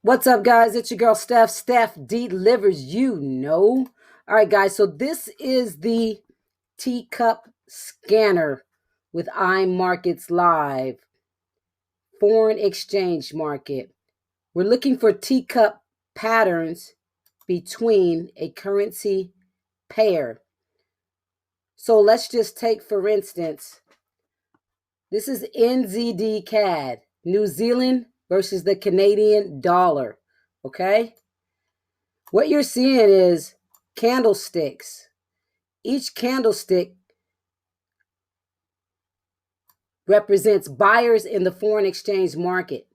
What's up, guys? It's your girl, Steph. Steph delivers, All right, guys, so this is the Teacup scanner with iMarkets Live, foreign exchange market. We're looking for Teacup patterns between a currency pair. So let's just take, for instance, this is NZD CAD, New Zealand versus the Canadian dollar, okay? What you're seeing is candlesticks. Each candlestick represents buyers in the foreign exchange market.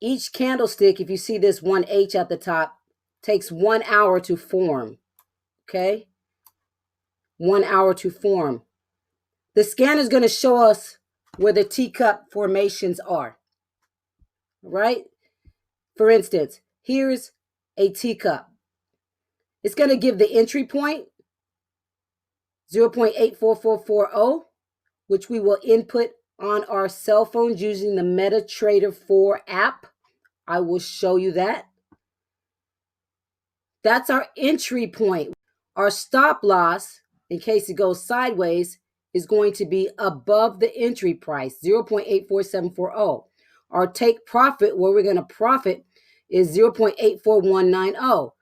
Each candlestick, if you see this 1H at the top, takes 1 hour to form, okay? 1 hour to form. The scanner is going to show us where the teacup formations are, right? For instance, here's a teacup. It's going to give the entry point, 0.84440, which we will input on our cell phones using the MetaTrader 4 app. I will show you that. That's our entry point. Our stop loss, in case it goes sideways, is going to be above the entry price, 0.84740. Our take profit, where we're going to profit, is 0.84190.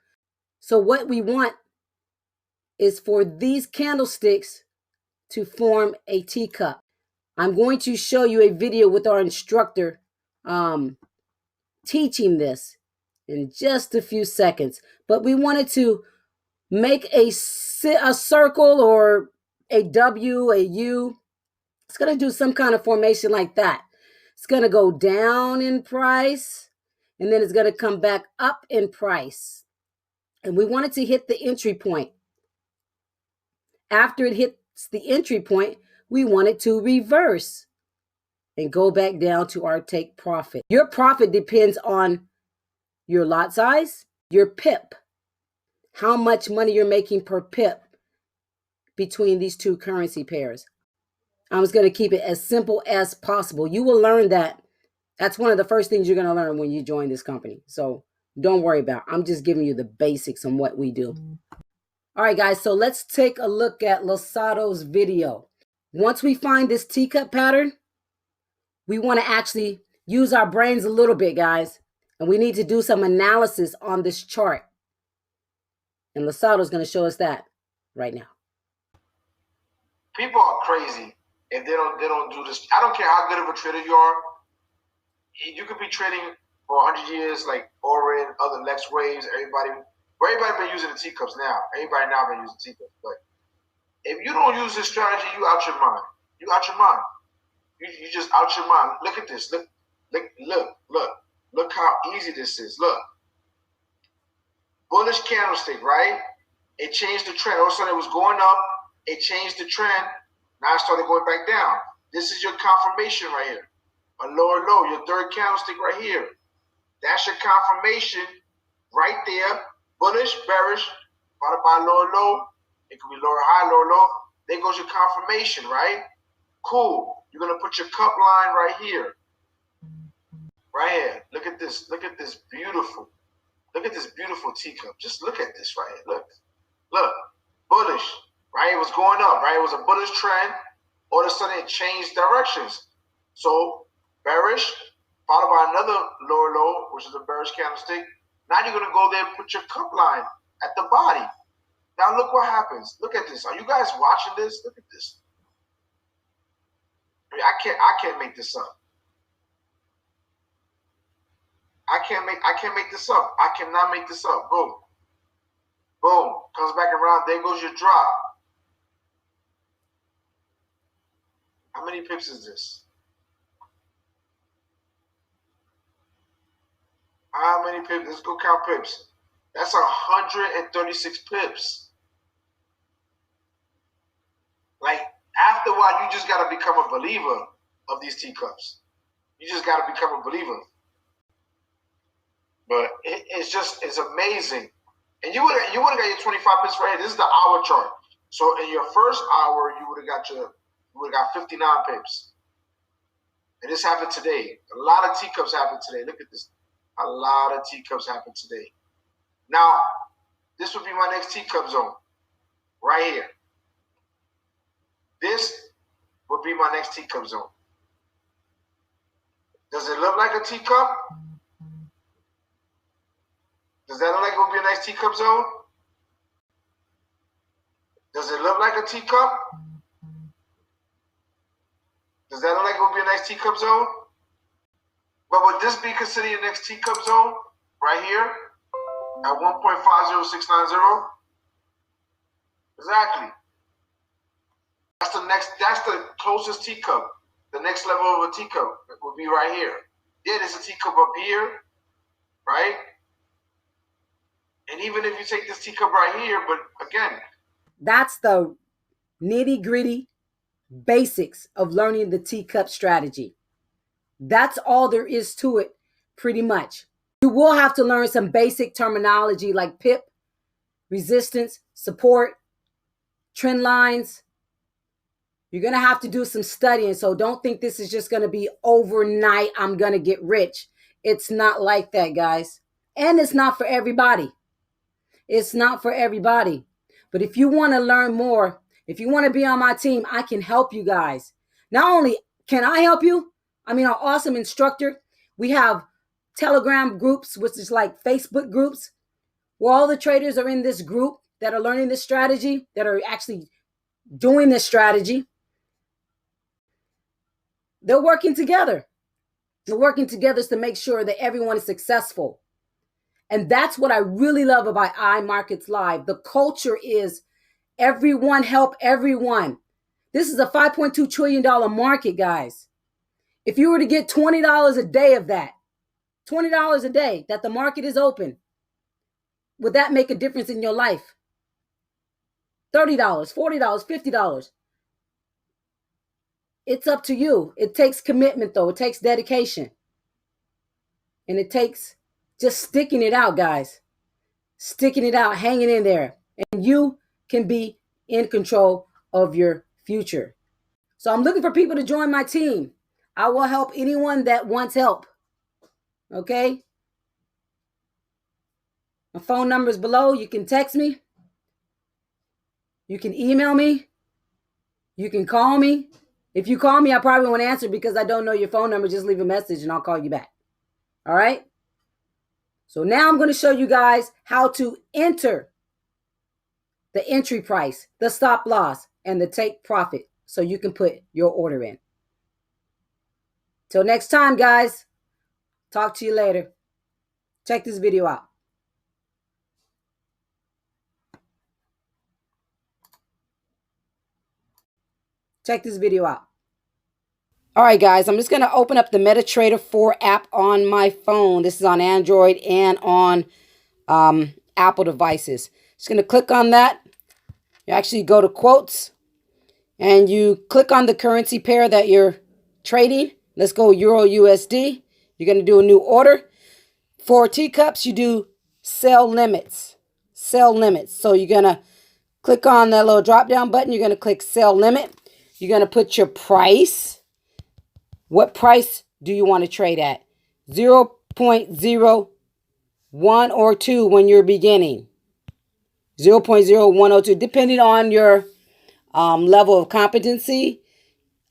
So what we want is for these candlesticks to form a teacup. I'm going to show you a video with our instructor teaching this in just a few seconds. But we wanted to make a circle or a W, a U. It's going to do some kind of formation like that. It's going to go down in price, and then it's going to come back up in price. And we wanted to hit the entry point. After it hits the entry point, we want it to reverse and go back down to our take profit. Your profit depends on your lot size, your pip, how much money you're making per pip between these two currency pairs. I'm just going to keep it as simple as possible. You will learn that. That's one of the first things you're going to learn when you join this company. So don't worry about it. I'm just giving you the basics on what we do. All right, guys, so let's take a look at Losato's video. Once we find this teacup pattern, we want to actually use our brains a little bit, guys. And we need to do some analysis on this chart. And Losato's going to show us that right now. People are crazy if they don't do this. I don't care how good of a trader you are. You could be trading for 100 years, like Oren, other Lex Waves, everybody been using the teacups now. Everybody now been using teacups. But if you don't use this strategy, you out your mind. You out your mind. You just out your mind. Look at this. Look how easy this is. Look. Bullish candlestick, right? It changed the trend. All of a sudden it was going up. It changed the trend. Now it started going back down. This is your confirmation right here. A lower low, your third candlestick right here. That's your confirmation right there. Bullish, bearish, followed by lower low. It could be lower high, lower low. There goes your confirmation, right? Cool. You're going to put your cup line right here. Right here. Look at this. Look at this beautiful. Look at this beautiful teacup. Just look at this right here. Look. Bullish. Right? It was going up, right? It was a bullish trend. All of a sudden it changed directions. So bearish, followed by another lower low, which is a bearish candlestick. Now you're going to go there and put your cup line at the body. Now look what happens. Look at this. Are you guys watching this? Look at this. I mean, I can't make this up. I can't make this up. I cannot make this up. Boom. Boom. Comes back around. There goes your drop. How many pips is this? How many pips? Let's go count pips. That's 136 pips. Like, after a while, you just got to become a believer of these teacups. You just got to become a believer. But it's amazing. And you would have got your 25 pips right here. This is the hour chart. So in your first hour, you would have got 59 pips. And this happened today. A lot of teacups happened today. Look at this. A lot of teacups happen today. Now, this would be my next teacup zone right here. This would be my next teacup zone. Does it look like a teacup? Does that look like it would be a nice teacup zone? Does it look like a teacup? Does that look like it would be a nice teacup zone? But would this be considered your next teacup zone right here at 1.50690? Exactly. That's the closest teacup. The next level of a teacup would be right here. Yeah, there's a teacup up here, right? And even if you take this teacup right here, but again, that's the nitty-gritty basics of learning the teacup strategy. That's all there is to it, pretty much. You will have to learn some basic terminology like pip, resistance, support, trend lines. You're going to have to do some studying. So don't think this is just going to be overnight, I'm going to get rich. It's not like that, guys. And it's not for everybody. It's not for everybody. But if you want to learn more, if you want to be on my team, I can help you guys. Not only can I help you, I mean, our awesome instructor. We have Telegram groups, which is like Facebook groups, where all the traders are in this group that are learning this strategy, that are actually doing this strategy. They're working together. They're working together to make sure that everyone is successful. And that's what I really love about iMarkets Live. The culture is everyone help everyone. This is a $5.2 trillion market, guys. If you were to get $20 a day of that, $20 a day that the market is open, would that make a difference in your life? $30, $40, $50. It's up to you. It takes commitment, though. It takes dedication. And it takes just sticking it out, guys. Sticking it out, hanging in there. And you can be in control of your future. So I'm looking for people to join my team. I will help anyone that wants help. Okay? My phone number is below. You can text me. You can email me. You can call me. If you call me, I probably won't answer because I don't know your phone number. Just leave a message and I'll call you back. All right? So now I'm going to show you guys how to enter the entry price, the stop loss, and the take profit so you can put your order in. Till next time, guys. Talk to you later. Check this video out. Check this video out. All right, guys, I'm just going to open up the MetaTrader 4 app on my phone. This is on Android and on Apple devices. Just going to click on that. You actually go to quotes and you click on the currency pair that you're trading. Let's go Euro USD. You're going to do a new order. For teacups, you do sell limits. Sell limits. So you're going to click on that little drop down button. You're going to click sell limit. You're going to put your price. What price do you want to trade at? 0.01 or 2 when you're beginning. 0.0102, depending on your level of competency,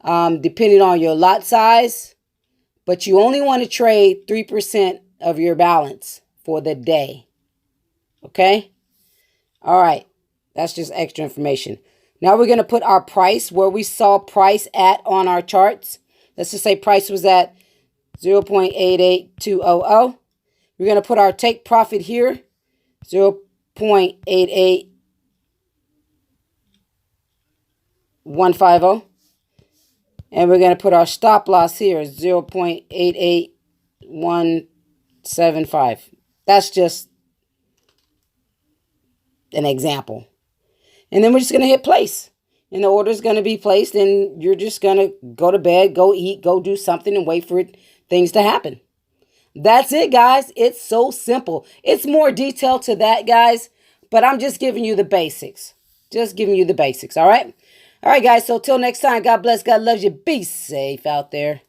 depending on your lot size. But you only want to trade 3% of your balance for the day. Okay? All right. That's just extra information. Now we're going to put our price where we saw price at on our charts. Let's just say price was at 0.88200. We're going to put our take profit here, 0.88150. And we're going to put our stop loss here, 0.88175. That's just an example. And then we're just going to hit place. And the order is going to be placed, and you're just going to go to bed, go eat, go do something, and wait for things to happen. That's it, guys. It's so simple. It's more detailed to that, guys, but I'm just giving you the basics. Just giving you the basics, all right? All right, guys, so till next time, God bless, God loves you. Be safe out there.